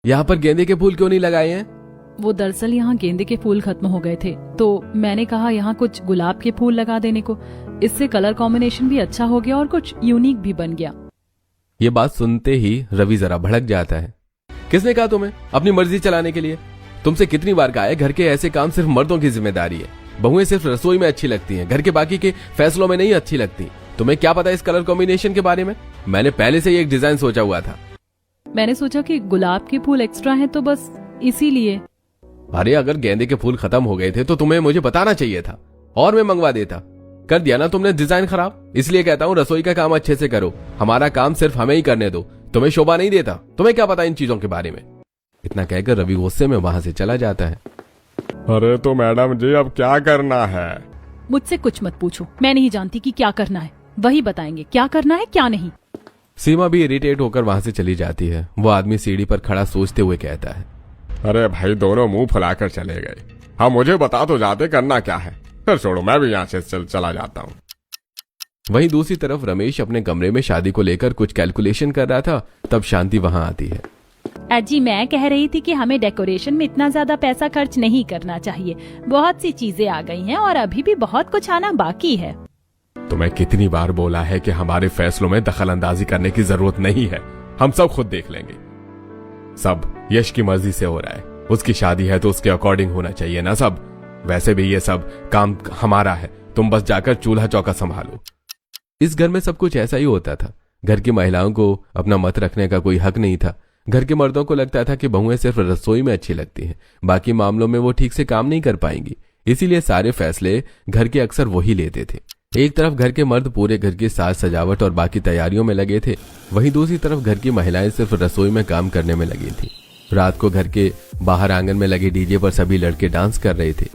यहाँ पर गेंदे के फूल क्यों नहीं लगाए हैं? वो दरअसल यहाँ गेंदे के फूल खत्म हो गए थे, तो मैंने कहा यहाँ कुछ गुलाब के फूल लगा देने को। इससे कलर कॉम्बिनेशन भी अच्छा हो गया और कुछ यूनिक भी बन गया। ये बात सुनते ही रवि जरा भड़क जाता है। किसने कहा तुम्हें अपनी मर्जी चलाने के लिए? तुमसे कितनी बार कहा है, घर के ऐसे काम सिर्फ मर्दों की जिम्मेदारी है। बहुएं सिर्फ रसोई में अच्छी लगती हैं, घर के बाकी के फैसलों में नहीं अच्छी लगती। तुम्हें क्या पता इस कलर कॉम्बिनेशन के बारे में? मैंने पहले से ही एक डिजाइन सोचा हुआ था। मैंने सोचा कि गुलाब के फूल एक्स्ट्रा हैं तो बस इसीलिए। अरे अगर गेंदे के फूल खत्म हो गए थे तो तुम्हें मुझे बताना चाहिए था और मैं मंगवा देता। कर दिया ना तुमने डिजाइन खराब। इसलिए कहता हूँ रसोई का काम अच्छे से करो। हमारा काम सिर्फ हमें ही करने दो, तुम्हें शोभा नहीं देता। तुम्हें क्या पता इन चीजों के बारे में? इतना कहकर रवि गुस्से में वहां से चला जाता है। अरे तो मैडम जी अब क्या करना है? मुझसे कुछ मत पूछो, मैं नहीं जानती कि क्या करना है। वही बताएंगे क्या करना है क्या नहीं। सीमा भी इरिटेट होकर वहां से चली जाती है। वो आदमी सीढ़ी पर खड़ा सोचते हुए कहता है, अरे भाई दोनों मुंह फुलाकर चले गए। हाँ मुझे बता तो जाते करना क्या है। फिर छोड़ो, मैं भी यहाँ से चला जाता हूँ। वहीं दूसरी तरफ रमेश अपने कमरे में शादी को लेकर कुछ कैलकुलेशन कर रहा था। तब शांति वहां आती है। अजी मैं कह रही थी कि हमें डेकोरेशन में इतना ज्यादा पैसा खर्च नहीं करना चाहिए। बहुत सी चीजें आ गई हैं और अभी भी बहुत कुछ आना बाकी है। तुम्हें कितनी बार बोला है कि हमारे फैसलों में दखल अंदाजी करने की जरूरत नहीं है। हम सब खुद देख लेंगे। सब यश की मर्जी से हो रहा है। उसकी शादी है तो उसके अकॉर्डिंग होना चाहिए ना सब। वैसे भी ये सब काम हमारा है, तुम बस जाकर चूल्हा चौका संभालो। इस घर में सब कुछ ऐसा ही होता था। घर की महिलाओं को अपना मत रखने का कोई हक नहीं था। घर के मर्दों को लगता था कि बहुएं सिर्फ रसोई में अच्छी लगती हैं, बाकी मामलों में वो ठीक से काम नहीं कर पाएंगी। इसीलिए सारे फैसले घर के अक्सर वही लेते थे। एक तरफ घर के मर्द पूरे घर की साज सजावट और बाकी तैयारियों में लगे थे, वहीं दूसरी तरफ घर की महिलाएं सिर्फ रसोई में काम करने में लगी थी। रात को घर के बाहर आंगन में लगे डीजे पर सभी लड़के डांस कर रहे थे।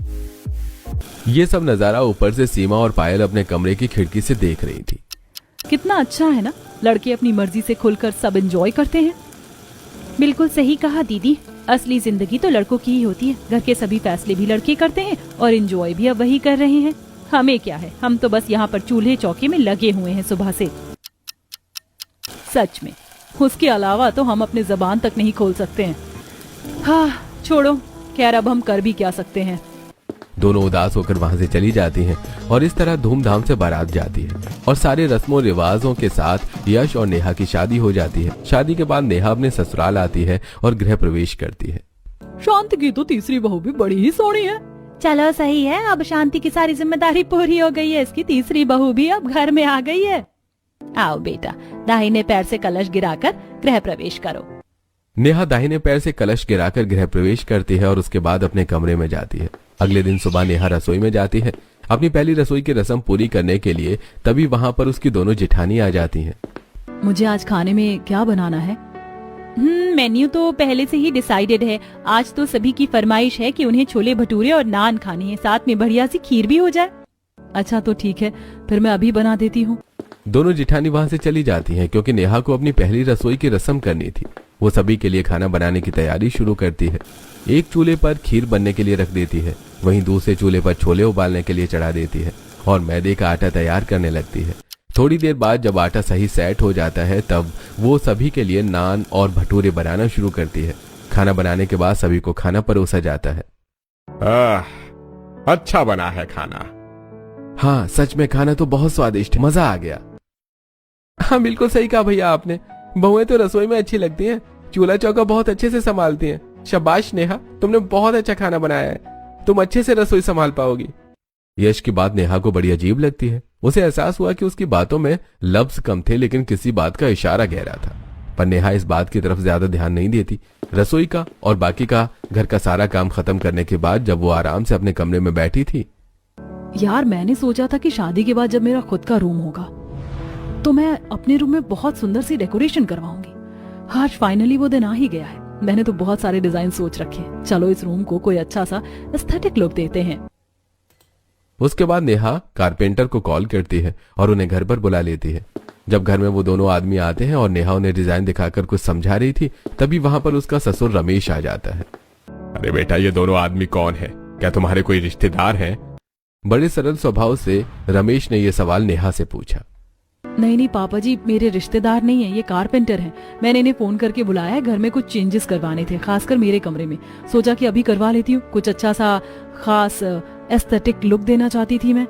ये सब नजारा ऊपर से सीमा और पायल अपने कमरे की खिड़की से देख रही थी। कितना अच्छा है ना, लड़के अपनी मर्जी से खुलकर सब एंजॉय करते हैं। बिल्कुल सही कहा दीदी, असली जिंदगी तो लड़कों की ही होती है। घर के सभी फैसले भी लड़के करते हैं और एंजॉय भी अब वही कर रहे हैं। हमें क्या है, हम तो बस यहाँ पर चूल्हे चौके में लगे हुए हैं सुबह से। सच में, उसके अलावा तो हम अपने जबान तक नहीं खोल सकते हैं। हाँ छोड़ो, खैर अब हम कर भी क्या सकते हैं। दोनों उदास होकर वहां से चली जाती हैं और इस तरह धूमधाम से बारात जाती है और सारे रस्मों रिवाजों के साथ यश और नेहा की शादी हो जाती है। शादी के बाद नेहा अपने ससुराल आती है और गृह प्रवेश करती है। शांति की तो तीसरी बहू भी बड़ी ही सोहनी है। चलो सही है, अब शांति की सारी जिम्मेदारी पूरी हो गई है। इसकी तीसरी बहू भी अब घर में आ गई है। आओ बेटा, दाहिने पैर से कलश गिराकर गृह प्रवेश करो। नेहा दाहिने पैर से कलश गिराकर गृह प्रवेश करती है और उसके बाद अपने कमरे में जाती है। अगले दिन सुबह नेहा रसोई में जाती है अपनी पहली रसोई की रस्म पूरी करने के लिए। तभी वहां पर उसकी दोनों जेठानी आ जाती हैं। मुझे आज खाने में क्या बनाना है? मेन्यू तो पहले से ही डिसाइडेड है। आज तो सभी की फरमाइश है कि उन्हें छोले भटूरे और नान खानी है, साथ में बढ़िया सी खीर भी हो जाए। अच्छा तो ठीक है, फिर मैं अभी बना देती हूँ। दोनों जेठानी वहां से चली जाती हैं क्योंकि नेहा को अपनी पहली रसोई की रस्म करनी थी। वो सभी के लिए खाना बनाने की तैयारी शुरू करती है। एक चूल्हे पर खीर बनने के लिए रख देती है, वहीं दूसरे चूल्हे पर छोले उबालने के लिए चढ़ा देती है और मैदे का आटा तैयार करने लगती है। थोड़ी देर बाद जब आटा सही सेट हो जाता है तब वो सभी के लिए नान और भटूरे बनाना शुरू करती है। खाना बनाने के बाद सभी को खाना परोसा जाता है। अच्छा बना है खाना। हाँ सच में खाना तो बहुत स्वादिष्ट है, मजा आ गया। हाँ बिल्कुल सही कहा भैया आपने। बहुएं तो रसोई में अच्छी लगती हैं, चूल्हा चौका बहुत अच्छे से संभालती हैं। शाबाश नेहा, तुमने बहुत अच्छा खाना बनाया है। तुम अच्छे से रसोई संभाल पाओगी। यश की बात नेहा को बड़ी अजीब लगती है। उसे एहसास हुआ कि उसकी बातों में लफ्ज कम थे लेकिन किसी बात का इशारा गहरा था। पर नेहा इस बात की तरफ ज्यादा ध्यान नहीं देती। रसोई का और बाकी का घर का सारा काम खत्म करने के बाद जब वो आराम से अपने कमरे में बैठी थी। यार मैंने सोचा था कि शादी के बाद जब मेरा खुद का रूम होगा तो मैं अपने रूम में बहुत सुंदर सी डेकोरेशन करवाऊंगी। आज फाइनली वो दिन आ ही गया है। मैंने तो बहुत सारे डिजाइन सोच रखे हैं। चलो इस रूम को कोई अच्छा सा एस्थेटिक लुक देते हैं। उसके बाद नेहा कारपेंटर को कॉल करती है और उन्हें घर पर बुला लेती है। जब घर में वो दोनों आदमी आते हैं और नेहा उन्हें डिजाइन दिखाकर कुछ समझा रही थी तभी वहां पर उसका ससुर रमेश आ जाता है। अरे बेटा ये दोनों आदमी कौन है? क्या तुम्हारे कोई रिश्तेदार हैं? बड़े सरल स्वभाव से रमेश ने यह सवाल नेहा से पूछा। नहीं नहीं पापा जी, मेरे रिश्तेदार नहीं है, ये कारपेंटर हैं। मैंने इन्हें फोन करके बुलाया है, घर में कुछ चेंजेस करवाने थे, खासकर मेरे कमरे में। सोचा कि अभी करवा लेती हूँ, कुछ अच्छा सा खास एस्थेटिक लुक देना चाहती थी मैं।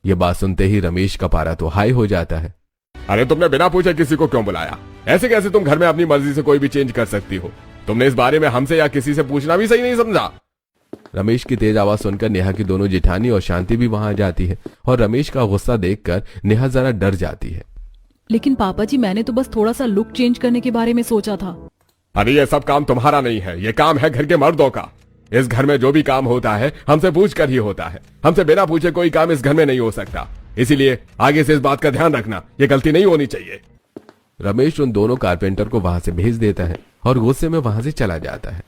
ये बात सुनते ही रमेश का पारा तो हाई हो जाता है। अरे तुमने बिना पूछे किसी को क्यों बुलाया? ऐसे कैसे तुम घर में अपनी मर्जी से कोई भी चेंज कर सकती हो? तुमने इस बारे में हमसे या किसी से पूछना भी सही नहीं समझा। रमेश की तेज आवाज सुनकर नेहा की दोनों जेठानी और शांति भी वहां आ जाती है और रमेश का गुस्सा देखकर नेहा जरा डर जाती है। लेकिन पापा जी, मैंने तो बस थोड़ा सा लुक चेंज करने के बारे में सोचा था। अरे ये सब काम तुम्हारा नहीं है, ये काम है घर के मर्दों का। इस घर में जो भी काम होता है हमसे पूछ कर ही होता है। हमसे बिना पूछे कोई काम इस घर में नहीं हो सकता। इसीलिए आगे से इस बात का ध्यान रखना, ये गलती नहीं होनी चाहिए। रमेश उन दोनों कारपेंटर को वहां से भेज देता है और गुस्से में वहां से चला जाता है।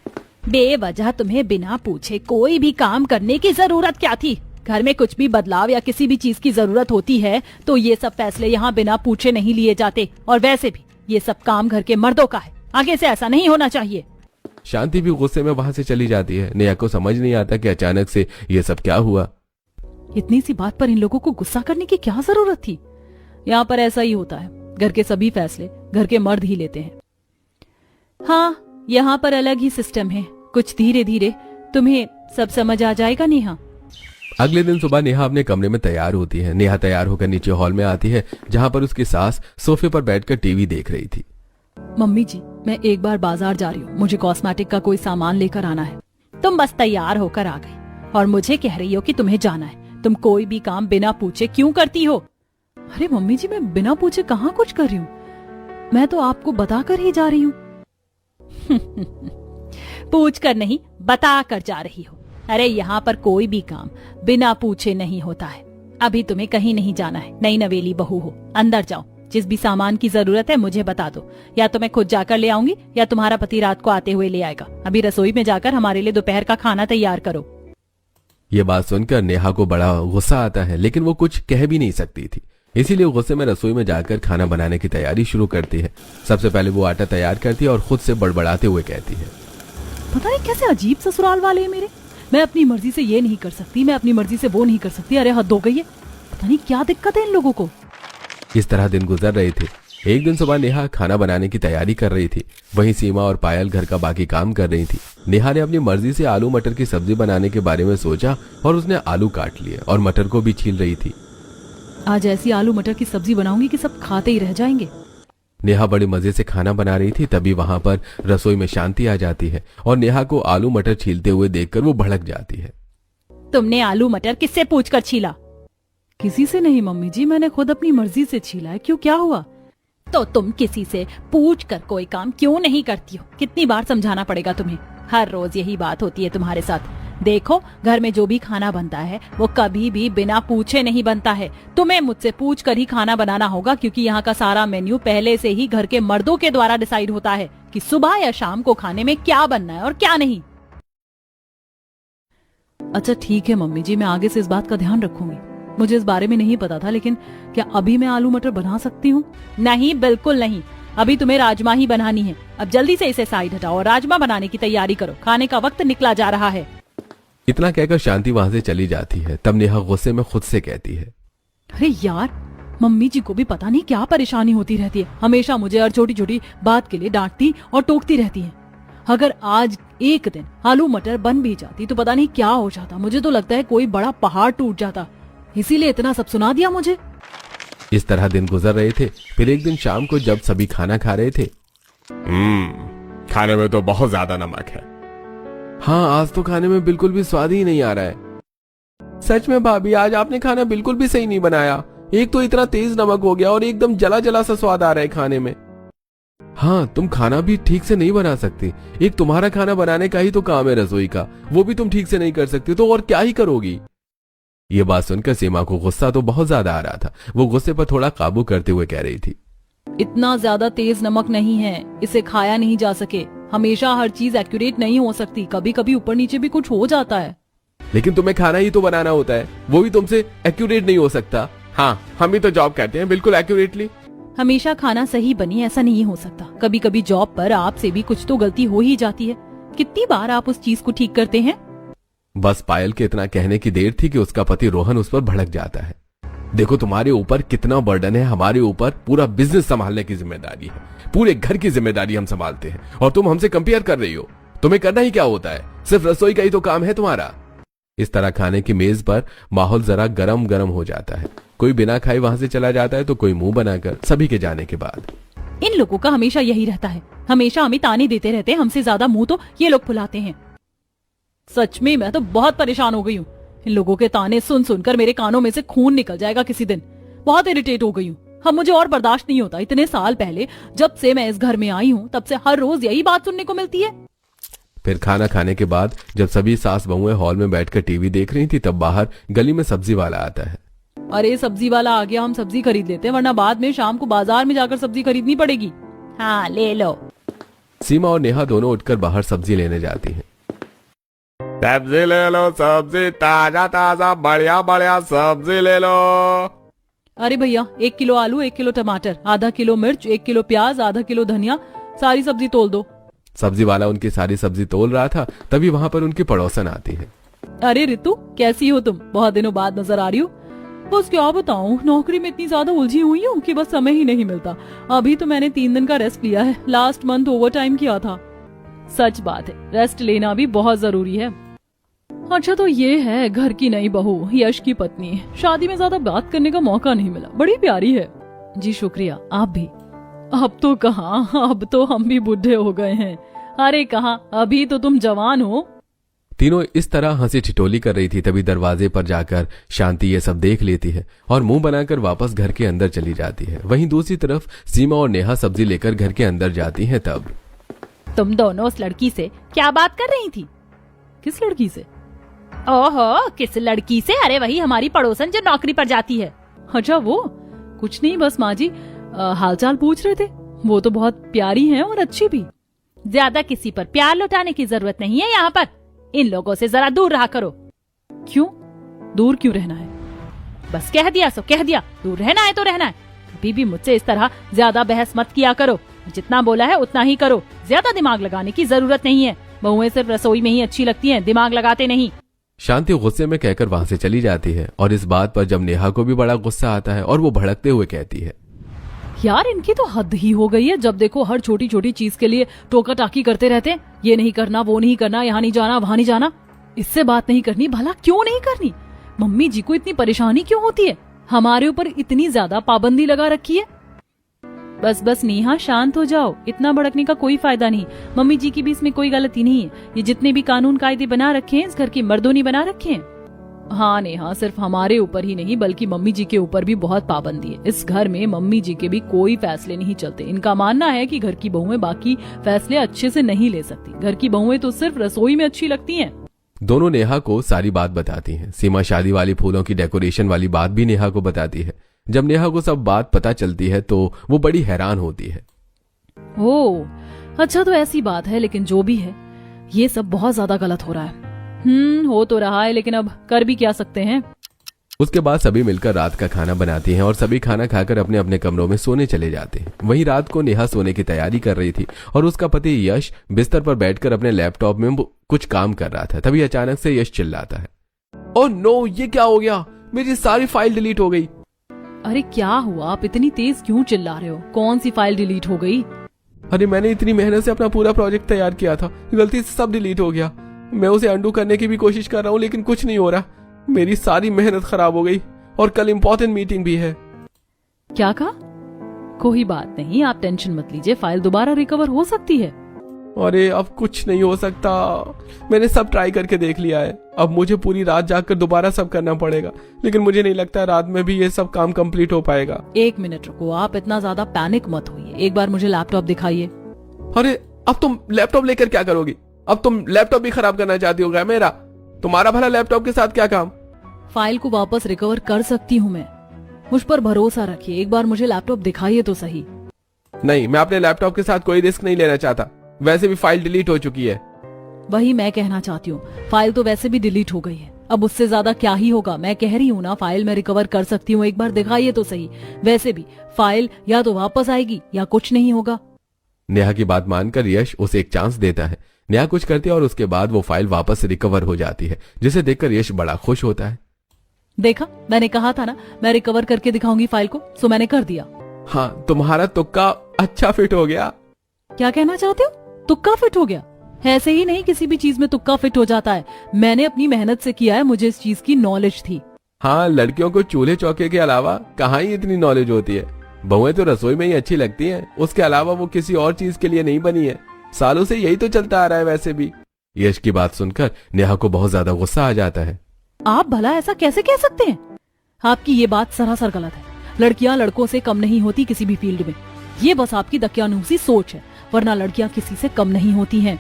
बेवजह तुम्हें बिना पूछे कोई भी काम करने की जरूरत क्या थी? घर में कुछ भी बदलाव या किसी भी चीज की जरूरत होती है तो ये सब फैसले यहाँ बिना पूछे नहीं लिए जाते। और वैसे भी ये सब काम घर के मर्दों का है, आगे से ऐसा नहीं होना चाहिए। शांति भी गुस्से में वहां से चली जाती है। नेहा को समझ नहीं आता कि अचानक से ये सब क्या हुआ। इतनी सी बात पर इन लोगों को गुस्सा करने की क्या जरूरत थी? यहाँ पर ऐसा ही होता है, घर के सभी फैसले घर के मर्द ही लेते हैं। हाँ, यहाँ पर अलग ही सिस्टम है। कुछ धीरे धीरे तुम्हें सब समझ आ जाएगा नेहा। अगले दिन सुबह नेहा अपने कमरे में तैयार होती है। नेहा तैयार होकर नीचे हॉल में आती है जहाँ पर उसकी सास सोफे पर बैठकर टीवी देख रही थी। मम्मी जी, मैं एक बार बाजार जा रही हूँ, मुझे कॉस्मेटिक का कोई सामान लेकर आना है। तुम बस तैयार होकर आ गई और मुझे कह रही हो कि तुम्हें जाना है। तुम कोई भी काम बिना पूछे क्यों करती हो? अरे मम्मी जी, मैं बिना पूछे कहाँ कुछ कर रही हूँ, मैं तो आपको बताकर ही जा रही हूँ। पूछ कर नहीं, बता कर जा रही हो। अरे यहाँ पर कोई भी काम बिना पूछे नहीं होता है। अभी तुम्हें कहीं नहीं जाना है, नई नवेली बहू हो। अंदर जाओ, जिस भी सामान की जरूरत है मुझे बता दो, या तो मैं खुद जाकर ले आऊंगी या तुम्हारा पति रात को आते हुए ले आएगा। अभी रसोई में जाकर हमारे लिए दोपहर का खाना तैयार करो। ये बात सुनकर नेहा को बड़ा गुस्सा आता है, लेकिन वो कुछ कह भी नहीं सकती थी। इसीलिए गुस्से में रसोई में जाकर खाना बनाने की तैयारी शुरू करती है। सबसे पहले वो आटा तैयार करती है और खुद से बड़बड़ाते हुए कहती है, पता नहीं कैसे अजीब ससुराल वाले हैं मेरे। मैं अपनी मर्जी से ये नहीं कर सकती, मैं अपनी मर्जी से वो नहीं कर सकती। अरे हद हो गई है, पता नहीं क्या दिक्कत है इन लोगों को। इस तरह दिन गुजर रहे थे। एक दिन सुबह नेहा खाना बनाने की तैयारी कर रही थी, वहीं सीमा और पायल घर का बाकी काम कर रही थी। नेहा ने अपनी मर्जी से आलू मटर की सब्जी बनाने के बारे में सोचा और उसने आलू काट लिए और मटर को भी छील रही थी। आज ऐसी आलू मटर की सब्जी बनाऊंगी कि सब खाते ही रह जाएंगे। नेहा बड़े मजे से खाना बना रही थी, तभी वहां पर रसोई में शांति आ जाती है और नेहा को आलू मटर छीलते हुए देखकर वो भड़क जाती है। तुमने आलू मटर किससे पूछकर छीला? किसी से नहीं मम्मी जी, मैंने खुद अपनी मर्जी से छीला है। क्यों, क्या हुआ? तो तुम किसी से पूछकर कोई काम क्यों नहीं करती हो? कितनी बार समझाना पड़ेगा तुम्हें? हर रोज यही बात होती है तुम्हारे साथ। देखो, घर में जो भी खाना बनता है वो कभी भी बिना पूछे नहीं बनता है। तुम्हें मुझसे पूछ कर ही खाना बनाना होगा, क्योंकि यहाँ का सारा मेन्यू पहले से ही घर के मर्दों के द्वारा डिसाइड होता है कि सुबह या शाम को खाने में क्या बनना है और क्या नहीं। अच्छा ठीक है मम्मी जी, मैं आगे से इस बात का ध्यान रखूंगी। मुझे इस बारे में नहीं पता था, लेकिन क्या अभी मैं आलू मटर बना सकती हूँ? नहीं, बिल्कुल नहीं। अभी तुम्हें राजमा ही बनानी है। अब जल्दी से इसे साइड हटाओ और राजमा बनाने की तैयारी करो, खाने का वक्त निकला जा रहा है। इतना कहकर शांति वहां से चली जाती है। तब नेहा गुस्से में खुद से कहती है, अरे यार, मम्मी जी को भी पता नहीं क्या परेशानी होती रहती है। हमेशा मुझे हर छोटी छोटी बात के लिए डांटती और टोकती रहती है। अगर आज एक दिन आलू मटर बन भी जाती तो पता नहीं क्या हो जाता। मुझे तो लगता है कोई बड़ा पहाड़ टूट जाता, इसीलिए इतना सब सुना दिया मुझे। इस तरह दिन गुजर रहे थे। फिर एक दिन शाम को जब सभी खाना खा रहे थे, खाने में तो बहुत ज्यादा नमक है। हाँ, आज तो खाने में बिल्कुल भी स्वाद ही नहीं आ रहा है। सच में भाभी, आज आपने खाना बिल्कुल भी सही नहीं बनाया। एक तो इतना तेज नमक हो गया और एकदम जला जला सा स्वाद आ रहा है खाने में। हाँ, तुम खाना भी ठीक से नहीं बना सकती। एक तुम्हारा खाना बनाने का ही तो काम है रसोई का, वो भी तुम ठीक से नहीं कर सकती तो और क्या ही करोगी। ये बात सुनकर सीमा को गुस्सा तो बहुत ज्यादा आ रहा था। वो गुस्से पर थोड़ा काबू करते हुए कह रही थी, इतना ज्यादा तेज नमक नहीं है, इसे खाया नहीं जा सके। हमेशा हर चीज एक्यूरेट नहीं हो सकती, कभी कभी ऊपर नीचे भी कुछ हो जाता है। लेकिन तुम्हें खाना ही तो बनाना होता है, वो भी तुमसे एक्यूरेट नहीं हो सकता। हाँ, हम भी तो जॉब करते हैं बिल्कुल एक्यूरेटली। हमेशा खाना सही बनी ऐसा नहीं हो सकता। कभी कभी जॉब पर आपसे भी कुछ तो गलती हो ही जाती है। कितनी बार आप उस चीज को ठीक करते हैं? बस पायल के इतना कहने की देर थी कि उसका पति रोहन उस पर भड़क जाता है। देखो तुम्हारे ऊपर कितना बर्डन है, हमारे ऊपर पूरा बिजनेस संभालने की जिम्मेदारी है, पूरे घर की जिम्मेदारी हम संभालते हैं और तुम हमसे कंपेयर कर रही हो। तुम्हें करना ही क्या होता है, सिर्फ रसोई का ही तो काम है तुम्हारा। इस तरह खाने की मेज पर माहौल जरा गरम गरम हो जाता है। कोई बिना खाए वहां से चला जाता है तो कोई मुंह बनाकर, सभी के जाने के बाद। इन लोगों का हमेशा यही रहता है, हमेशा हमें ताने देते रहते हैं, हमसे ज्यादा मुंह तो ये लोग फुलाते हैं। सच में मैं तो बहुत परेशान हो गई हूँ। इन लोगों के ताने सुन सुनकर मेरे कानों में से खून निकल जाएगा किसी दिन। बहुत इरिटेट हो गई हूँ। अब मुझे और बर्दाश्त नहीं होता। इतने साल पहले जब से मैं इस घर में आई हूँ तब से हर रोज यही बात सुनने को मिलती है। फिर खाना खाने के बाद जब सभी सास बहुएं हॉल में बैठकर टीवी देख रही थी तब बाहर गली में सब्जी वाला आता है। अरे सब्जी वाला आ गया, हम सब्जी खरीद लेते हैं, वरना बाद में शाम को बाजार में जाकर सब्जी खरीदनी पड़ेगी। हाँ ले लो। सीमा और नेहा दोनों उठकर बाहर सब्जी लेने जाती हैं। सब्जी ले लो, सब्जी ताजा ताजा बढ़िया बढ़िया सब्जी ले लो। अरे भैया 1 किलो आलू, 1 किलो टमाटर, आधा किलो मिर्च, 1 किलो प्याज, आधा किलो धनिया, सारी सब्जी तोल दो। सब्जी वाला उनकी सारी सब्जी तोल रहा था तभी वहां पर उनकी पड़ोसन आती है। अरे रितु कैसी हो तुम, बहुत दिनों बाद नजर आ रही हो। बस क्या बताऊं, नौकरी में इतनी ज्यादा उलझी हुई हूँ कि बस समय ही नहीं मिलता। अभी तो मैंने 3 दिन का रेस्ट लिया है, लास्ट मंथ ओवर टाइम किया था। सच बात है, रेस्ट लेना भी बहुत जरूरी है। अच्छा तो ये है घर की नई बहू, यश की पत्नी। शादी में ज्यादा बात करने का मौका नहीं मिला, बड़ी प्यारी है। जी शुक्रिया, आप भी। अब तो कहाँ, अब तो हम भी बूढ़े हो गए हैं। अरे कहाँ, अभी तो तुम जवान हो। तीनों इस तरह हंसी ठिठोली कर रही थी तभी दरवाजे पर जाकर शांति ये सब देख लेती है और मुंह बनाकर वापस घर के अंदर चली जाती है। वहीं दूसरी तरफ सीमा और नेहा सब्जी लेकर घर के अंदर जाती हैं। तब तुम दोनों उस लड़की से क्या बात कर रही थी? किस लड़की से? ओहो, किस लड़की से? अरे वही हमारी पड़ोसन जो नौकरी पर जाती है। अच्छा वो? कुछ नहीं, बस माँ जी हालचाल पूछ रहे थे। वो तो बहुत प्यारी हैं और अच्छी भी। ज्यादा किसी पर प्यार लुटाने की जरूरत नहीं है यहाँ पर। इन लोगों से जरा दूर रहा करो। क्यों? दूर क्यों रहना है? बस कह दिया सो कह दिया, दूर रहना है तो रहना है। कभी भी मुझसे इस तरह ज्यादा बहस मत किया करो। जितना बोला है उतना ही करो, ज्यादा दिमाग लगाने की जरूरत नहीं है। बहुएं सिर्फ रसोई में ही अच्छी लगती हैं, दिमाग लगाते नहीं। शांति गुस्से में कहकर वहां से चली जाती है और इस बात पर जब नेहा को भी बड़ा गुस्सा आता है और वो भड़कते हुए कहती है, यार इनकी तो हद ही हो गई है। जब देखो हर छोटी छोटी चीज के लिए टोका टाकी करते रहते हैं। ये नहीं करना, वो नहीं करना, यहाँ नहीं जाना, वहां नहीं जाना। इससे बात नहीं करनी, भला क्यों नहीं करनी? मम्मी जी को इतनी परेशानी क्यों होती है? हमारे ऊपर इतनी ज्यादा पाबंदी लगा रखी है। बस बस नेहा शांत हो जाओ, इतना भड़कने का कोई फायदा नहीं। मम्मी जी की भी इसमें कोई गलती नहीं है। ये जितने भी कानून कायदे बना रखे हैं इस घर की मर्दों ने बना रखे हैं। हाँ नेहा, सिर्फ हमारे ऊपर ही नहीं बल्कि मम्मी जी के ऊपर भी बहुत पाबंदी है। इस घर में मम्मी जी के भी कोई फैसले नहीं चलते। इनका मानना है कि घर की बहुएं बाकी फैसले अच्छे से नहीं ले सकती। घर की बहुएं तो सिर्फ रसोई में अच्छी लगती हैं। दोनों नेहा को सारी बात बताती हैं। सीमा शादी वाली फूलों की डेकोरेशन वाली बात भी नेहा को बताती है। जब नेहा को सब बात पता चलती है तो वो बड़ी हैरान होती है। ओह अच्छा, तो ऐसी बात है। लेकिन जो भी है ये सब बहुत ज्यादा गलत हो रहा है। हो तो रहा है, लेकिन अब कर भी क्या सकते हैं। उसके बाद सभी मिलकर रात का खाना बनाती हैं और सभी खाना खाकर अपने अपने कमरों में सोने चले जाते हैं। वहीं रात को नेहा सोने की तैयारी कर रही थी और उसका पति यश बिस्तर पर बैठकर अपने लैपटॉप में कुछ काम कर रहा था। तभी अचानक से यश चिल्लाता है, ओह नो, ये क्या हो गया? मेरी सारी फाइल डिलीट हो गई। अरे क्या हुआ? आप इतनी तेज क्यों चिल्ला रहे हो? कौन सी फाइल डिलीट हो गई? अरे मैंने इतनी मेहनत से अपना पूरा प्रोजेक्ट तैयार किया था, गलती से सब डिलीट हो गया। मैं उसे अंडू करने की भी कोशिश कर रहा हूँ लेकिन कुछ नहीं हो रहा। मेरी सारी मेहनत खराब हो गई और कल इम्पोर्टेंट मीटिंग भी है। क्या कहा? कोई बात नहीं, आप टेंशन मत लीजिए, फाइल दोबारा रिकवर हो सकती है। अरे अब कुछ नहीं हो सकता, मैंने सब ट्राई करके देख लिया है। अब मुझे पूरी रात जाकर दोबारा सब करना पड़ेगा, लेकिन मुझे नहीं लगता रात में भी ये सब काम कंप्लीट हो पाएगा। 1 मिनट रुको, आप इतना ज्यादा पैनिक मत होइए। एक बार मुझे लैपटॉप दिखाइए। अरे अब तुम लैपटॉप लेकर क्या करोगी? अब तुम लैपटॉप भी खराब करना चाहती हो क्या मेरा? तुम्हारा भला लैपटॉप के साथ क्या काम? फाइल को वापस रिकवर कर सकती हूँ मैं, मुझ पर भरोसा रखिए। एक बार मुझे लैपटॉप दिखाइए तो सही। नहीं, मैं अपने लैपटॉप के साथ कोई रिस्क नहीं लेना चाहता। वैसे भी फाइल डिलीट हो चुकी है। वही मैं कहना चाहती हूँ, फाइल तो वैसे भी डिलीट हो गई है, अब उससे ज्यादा क्या ही होगा। मैं कह रही हूँ ना, फाइल मैं रिकवर कर सकती हूँ, एक बार दिखाइए तो सही। वैसे भी फाइल या तो वापस आएगी या कुछ नहीं होगा। नेहा की बात मानकर यश उसे एक चांस देता है। नेहा कुछ करती है और उसके बाद वो फाइल वापस रिकवर हो जाती है, जिसे देखकर यश बड़ा खुश होता है। देखा, मैंने कहा था ना, मैं रिकवर करके दिखाऊंगी फाइल को, सो मैंने कर दिया। हाँ, तुम्हारा तुक्का अच्छा फिट हो गया। क्या कहना चाहते हो? तुक्का फिट हो गया? ऐसे ही नहीं, किसी भी चीज में तुक्का फिट हो जाता है। मैंने अपनी मेहनत से किया है, मुझे इस चीज की नॉलेज थी। हाँ, लड़कियों को चूल्हे चौके के अलावा कहाँ ही इतनी नॉलेज होती है। बहुएं तो रसोई में ही अच्छी लगती हैं, उसके अलावा वो किसी और चीज के लिए नहीं बनी है। सालों से यही तो चलता आ रहा है। वैसे भी यश की बात सुनकर नेहा को बहुत ज्यादा गुस्सा आ जाता है। आप भला ऐसा कैसे कह सकते हैं? आपकी ये बात सरासर गलत है। लड़कियां लड़कों से कम नहीं होती किसी भी फील्ड में। ये बस आपकी दकियानूसी सोच है, वरना लड़कियां किसी से कम नहीं होती हैं।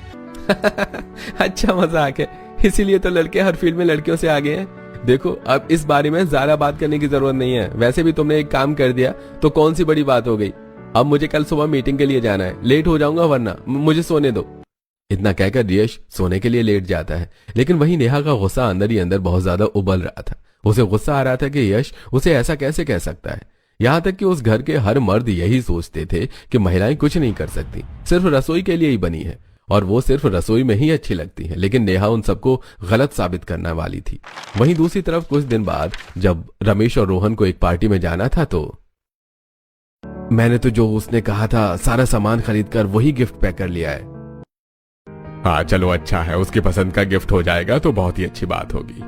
अच्छा मजाक है, इसीलिए तो लड़के हर फील्ड में लड़कियों से आगे हैं। देखो, अब इस बारे में ज्यादा बात करने की जरूरत नहीं है। वैसे भी तुमने एक काम कर दिया तो कौन सी बड़ी बात हो गई। अब मुझे कल सुबह मीटिंग के लिए जाना है, लेट हो जाऊंगा, वरना मुझे सोने दो। इतना कहकर यश सोने के लिए लेट जाता है, लेकिन वहीं नेहा का गुस्सा अंदर ही अंदर बहुत ज्यादा उबल रहा था। उसे गुस्सा आ रहा था कि यश उसे ऐसा कैसे कह सकता है। यहाँ तक कि उस घर के हर मर्द यही सोचते थे कि महिलाएं कुछ नहीं कर सकती, सिर्फ रसोई के लिए ही बनी है और वो सिर्फ रसोई में ही अच्छी लगती है। लेकिन नेहा उन सबको गलत साबित करने वाली थी। वहीं दूसरी तरफ कुछ दिन बाद जब रमेश और रोहन को एक पार्टी में जाना था तो मैंने तो जो उसने कहा था सारा सामान खरीद कर वही गिफ्ट पैक कर लिया है। हाँ चलो, अच्छा है, उसकी पसंद का गिफ्ट हो जाएगा तो बहुत ही अच्छी बात होगी।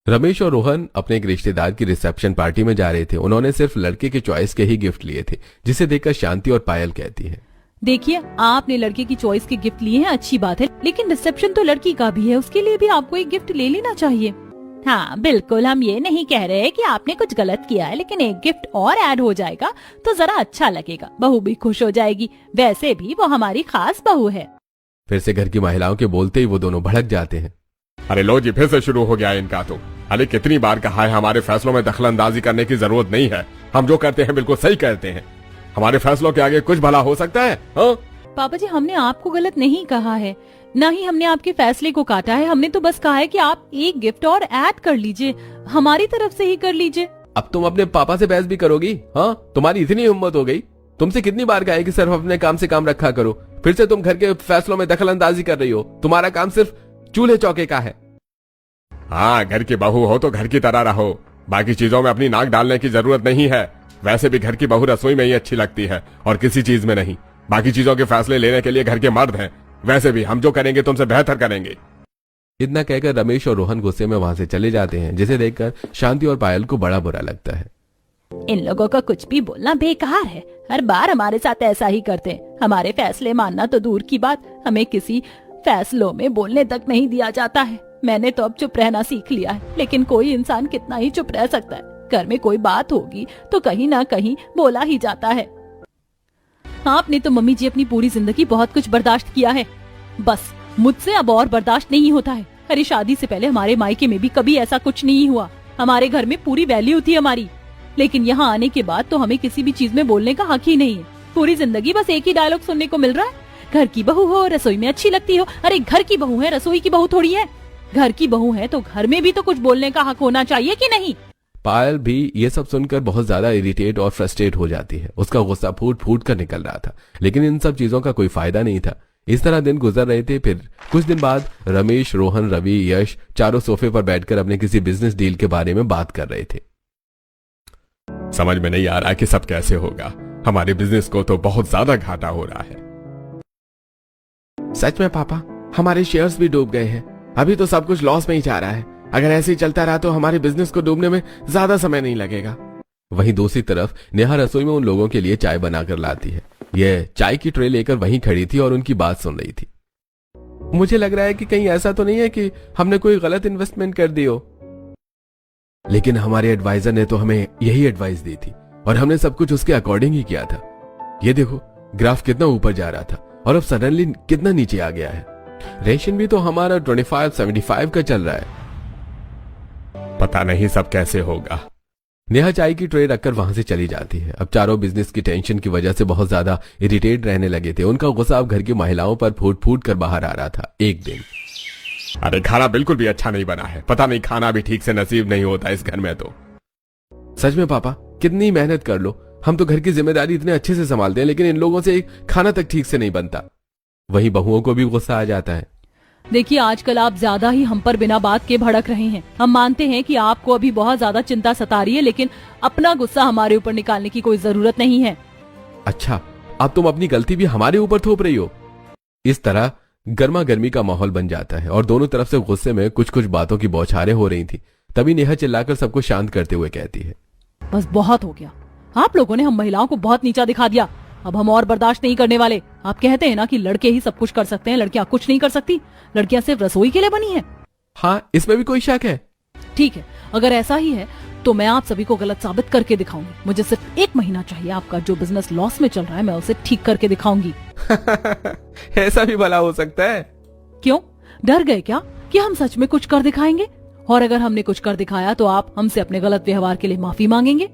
रमेश और रोहन अपने एक रिश्तेदार की रिसेप्शन पार्टी में जा रहे थे। उन्होंने सिर्फ लड़के के चॉइस के ही गिफ्ट लिए थे, जिसे देखकर शांति और पायल कहती है, देखिए, आपने लड़के की चॉइस के गिफ्ट लिए हैं, अच्छी बात है, लेकिन रिसेप्शन तो लड़की का भी है, उसके लिए भी आपको एक गिफ्ट ले लेना चाहिए। हाँ बिल्कुल, हम ये नहीं कह रहे कि आपने कुछ गलत किया है, लेकिन एक गिफ्ट और ऐड हो जाएगा तो जरा अच्छा लगेगा, बहू भी खुश हो जाएगी। वैसे भी वो हमारी खास बहू है। फिर से घर की महिलाओं के बोलते ही वो दोनों भड़क जाते हैं। अरे लो जी, फिर से शुरू हो गया इनका तो। अरे कितनी बार कहा है, हमारे फैसलों में दखलंदाजी करने की जरूरत नहीं है। हम जो करते हैं बिल्कुल सही करते हैं। हमारे फैसलों के आगे कुछ भला हो सकता है? हाँ पापा जी, हमने आपको गलत नहीं कहा है, न ही हमने आपके फैसले को काटा है। हमने तो बस कहा है कि आप एक गिफ्ट और ऐड कर लीजिए, हमारी तरफ से ही कर लीजिए। अब तुम अपने पापा से बहस भी करोगी? हाँ, तुम्हारी इतनी हिम्मत हो गई? तुमसे कितनी बार कहा है कि सिर्फ अपने काम से काम रखा करो, फिर से तुम घर के फैसलों में दखलंदाजी कर रही हो। तुम्हारा काम सिर्फ चूल्हे चौके का है। हाँ, घर की बहू हो तो घर की तरह रहो, बाकी चीजों में अपनी नाक डालने की जरूरत नहीं है। वैसे भी घर की बहू रसोई में ही अच्छी लगती है और किसी चीज में नहीं। बाकी चीजों के फैसले लेने के लिए घर के मर्द हैं। वैसे भी हम जो करेंगे तुमसे बेहतर करेंगे। इतना कहकर रमेश और रोहन गुस्से में वहां से चले जाते हैं, जिसे देखकर शांति और पायल को बड़ा बुरा लगता है। इन लोगों का कुछ भी बोलना बेकार है, हर बार हमारे साथ ऐसा ही करते हैं। हमारे फैसले मानना तो दूर की बात, हमें किसी फैसलों में बोलने तक नहीं दिया जाता है। मैंने तो अब चुप रहना सीख लिया है, लेकिन कोई इंसान कितना ही चुप रह सकता है। घर में कोई बात होगी तो कहीं ना कहीं बोला ही जाता है। आपने तो मम्मी जी अपनी पूरी जिंदगी बहुत कुछ बर्दाश्त किया है, बस मुझसे अब और बर्दाश्त नहीं होता है। अरे शादी से पहले हमारे मायके में भी कभी ऐसा कुछ नहीं हुआ। हमारे घर में पूरी वैल्यू थी हमारी, लेकिन यहाँ आने के बाद तो हमें किसी भी चीज में बोलने का हक ही नहीं है। पूरी जिंदगी बस एक ही डायलॉग सुनने को मिल रहा है, घर की बहू हो रसोई में अच्छी लगती हो। अरे घर की बहू है, रसोई की बहू थोड़ी है। घर की बहू है तो घर में भी तो कुछ बोलने का हक होना चाहिए कि नहीं? पायल भी ये सब सुनकर बहुत ज्यादा इरिटेट और फ्रस्ट्रेट हो जाती है। उसका गुस्सा फूट फूट कर निकल रहा था, लेकिन इन सब चीजों का कोई फायदा नहीं था। इस तरह दिन गुजर रहे थे। फिर कुछ दिन बाद रमेश, रोहन, रवि, यश चारों सोफे पर बैठकर अपने किसी बिजनेस डील के बारे में बात कर रहे थे। समझ में नहीं आ रहा कि सब कैसे होगा। हमारे बिजनेस को तो बहुत ज्यादा घाटा हो रहा है। सच में पापा, हमारे शेयर्स भी डूब गए हैं। अभी तो सब कुछ लॉस में ही जा रहा है। अगर ऐसे ही चलता रहा तो हमारे बिजनेस को डूबने में ज्यादा समय नहीं लगेगा। वहीं दूसरी तरफ नेहा रसोई में उन लोगों के लिए चाय बनाकर लाती है। यह चाय की ट्रे लेकर वहीं खड़ी थी और उनकी बात सुन रही थी। मुझे लग रहा है कि कहीं ऐसा तो नहीं है कि हमने कोई गलत इन्वेस्टमेंट कर दी हो। लेकिन हमारे एडवाइजर ने तो हमें यही एडवाइस दी थी और हमने सब कुछ उसके अकॉर्डिंग ही किया था। ये देखो, ग्राफ कितना ऊपर जा रहा था और अब सडनली कितना नीचे आ गया है। रेशन भी तो हमारा 25-75 का चल रहा है। पता नहीं सब कैसे होगा। नेहा चाय की ट्रे रखकर वहां से चली जाती है। अब चारों बिजनेस की टेंशन की वजह से बहुत ज्यादा इरिटेट रहने लगे थे। उनका गुस्सा अब घर की महिलाओं पर फूट फूट कर बाहर आ रहा था। एक दिन, अरे खाना बिल्कुल भी अच्छा नहीं बना है। पता नहीं खाना भी ठीक से नसीब नहीं होता इस घर में तो। सच में पापा, कितनी मेहनत कर लो, हम तो घर की जिम्मेदारी इतने अच्छे से संभालते हैं, लेकिन इन लोगों से खाना तक ठीक से नहीं बनता। वहीं बहुओं को भी गुस्सा आ जाता है। देखिए आजकल आप ज्यादा ही हम पर बिना बात के भड़क रहे हैं। हम मानते हैं कि आपको अभी बहुत ज्यादा चिंता सता रही है, लेकिन अपना गुस्सा हमारे ऊपर निकालने की कोई जरूरत नहीं है। अच्छा, अब तुम अपनी गलती भी हमारे ऊपर थोप रही हो। इस तरह गर्मा गर्मी का माहौल बन जाता है और दोनों तरफ से गुस्से में कुछ कुछ बातों की बौछारें हो रही थी। तभी नेहा चिल्लाकर सबको शांत करते हुए कहती है, बस बहुत हो गया, आप लोगों ने हम महिलाओं को बहुत नीचा दिखा दिया। अब हम और बर्दाश्त नहीं करने वाले। आप कहते हैं ना कि लड़के ही सब कुछ कर सकते हैं, लड़कियां कुछ नहीं कर सकती। लड़कियां सिर्फ रसोई के लिए बनी है। हाँ, इसमें भी कोई शक है? ठीक है, अगर ऐसा ही है तो मैं आप सभी को गलत साबित करके दिखाऊंगी। मुझे सिर्फ 1 महीना चाहिए। आपका जो बिजनेस लॉस में चल रहा है मैं उसे ठीक करके दिखाऊंगी। ऐसा भी भला हो सकता है? क्यों, डर गए क्या कि हम सच में कुछ कर दिखाएंगे? और अगर हमने कुछ कर दिखाया तो आप हमसे अपने गलत व्यवहार के लिए माफी मांगेंगे?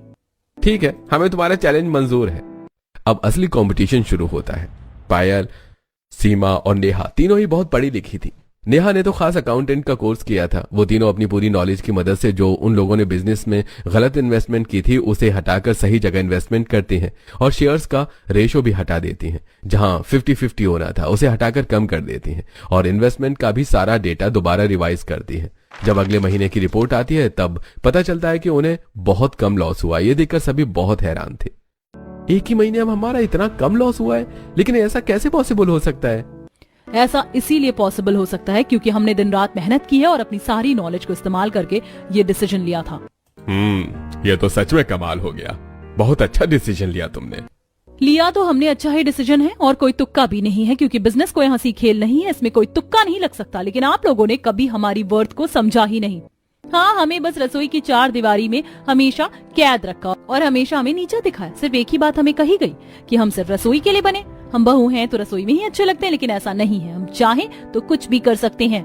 ठीक है, हमें तुम्हारा चैलेंज मंजूर है। अब असली कंपटीशन शुरू होता है। पायल, सीमा और नेहा तीनों ही बहुत पढ़ी लिखी थी। नेहा ने तो खास अकाउंटेंट का कोर्स किया था। वो तीनों अपनी पूरी नॉलेज की मदद से जो उन लोगों ने बिजनेस में गलत इन्वेस्टमेंट की थी उसे हटाकर सही जगह इन्वेस्टमेंट करती हैं और शेयर्स का रेशो भी हटा देती हैं। जहां 50-50 होना था उसे हटाकर कम कर देती हैं और इन्वेस्टमेंट का भी सारा डेटा दोबारा रिवाइज करती हैं। जब अगले महीने की रिपोर्ट आती है तब पता चलता है कि उन्हें बहुत कम लॉस हुआ। ये देखकर सभी बहुत हैरान थे। एक ही महीने में हमारा इतना कम लॉस हुआ है, लेकिन ऐसा कैसे पॉसिबल हो सकता है? ऐसा इसीलिए पॉसिबल हो सकता है क्योंकि हमने दिन रात मेहनत की है और अपनी सारी नॉलेज को इस्तेमाल करके ये डिसीजन लिया था। ये तो सच में कमाल हो गया। बहुत अच्छा डिसीजन लिया तुमने। लिया तो हमने अच्छा ही डिसीजन है और कोई तुक्का भी नहीं है, क्योंकि बिजनेस कोई हंसी खेल नहीं है। इसमें कोई तुक्का नहीं लग सकता। लेकिन आप लोगों ने कभी हमारी वर्थ को समझा ही नहीं। हाँ, हमें बस रसोई की 4 दीवारी में हमेशा कैद रखा और हमेशा हमें नीचा दिखाया। सिर्फ एक ही बात हमें कही गई कि हम सिर्फ रसोई के लिए बने। हम बहू हैं तो रसोई में ही अच्छे लगते हैं, लेकिन ऐसा नहीं है। हम चाहें तो कुछ भी कर सकते हैं।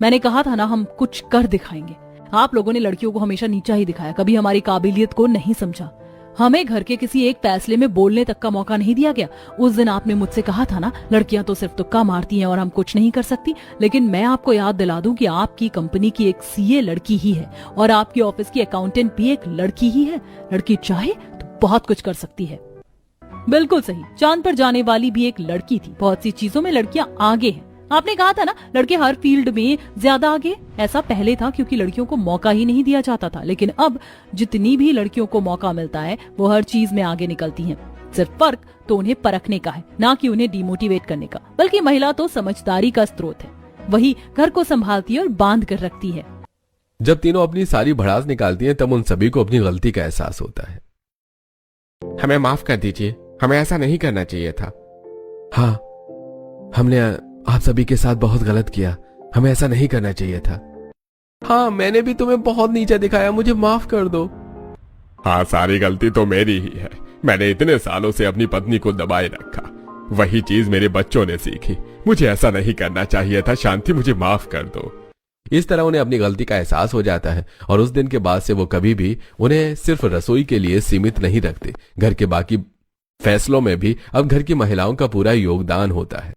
मैंने कहा था ना, हम कुछ कर दिखाएंगे। आप लोगों ने लड़कियों को हमेशा नीचा ही दिखाया, कभी हमारी काबिलियत को नहीं समझा। हमें घर के किसी एक फैसले में बोलने तक का मौका नहीं दिया गया। उस दिन आपने मुझसे कहा था ना, लड़कियां तो सिर्फ तुक्का मारती हैं और हम कुछ नहीं कर सकती। लेकिन मैं आपको याद दिला दूं कि आपकी कंपनी की एक सीए लड़की ही है और आपकी ऑफिस की अकाउंटेंट भी एक लड़की ही है। लड़की चाहे तो बहुत कुछ कर सकती है। बिल्कुल सही, चांद पर जाने वाली भी एक लड़की थी। बहुत सी चीजों में लड़कियां आगे हैं। आपने कहा था ना, लड़के हर फील्ड में ज्यादा आगे। ऐसा पहले था क्योंकि लड़कियों को मौका ही नहीं दिया जाता था, लेकिन अब जितनी भी लड़कियों को मौका मिलता है वो हर चीज में आगे निकलती हैं। सिर्फ फर्क तो उन्हें परखने का है, ना कि उन्हें डिमोटिवेट करने का। बल्कि महिला तो समझदारी का स्रोत है। वही घर को संभालती है और बांध कर रखती है। जब तीनों अपनी सारी भड़ास निकालती हैं तब उन सभी को अपनी गलती का एहसास होता है। हमें माफ कर दीजिए, हमें ऐसा नहीं करना चाहिए था। हाँ, हमने आप सभी के साथ बहुत गलत किया। हमें ऐसा नहीं करना चाहिए था। हाँ, मैंने भी तुम्हें बहुत नीचा दिखाया, मुझे माफ कर दो। हाँ, सारी गलती तो मेरी ही है। मैंने इतने सालों से अपनी पत्नी को दबाए रखा। वही चीज मेरे बच्चों ने सीखी। मुझे ऐसा नहीं करना चाहिए था। शांति, मुझे माफ कर दो। इस तरह उन्हें अपनी गलती का एहसास हो जाता है और उस दिन के बाद से वो कभी भी उन्हें सिर्फ रसोई के लिए सीमित नहीं रखते। घर के बाकी फैसलों में भी अब घर की महिलाओं का पूरा योगदान होता है।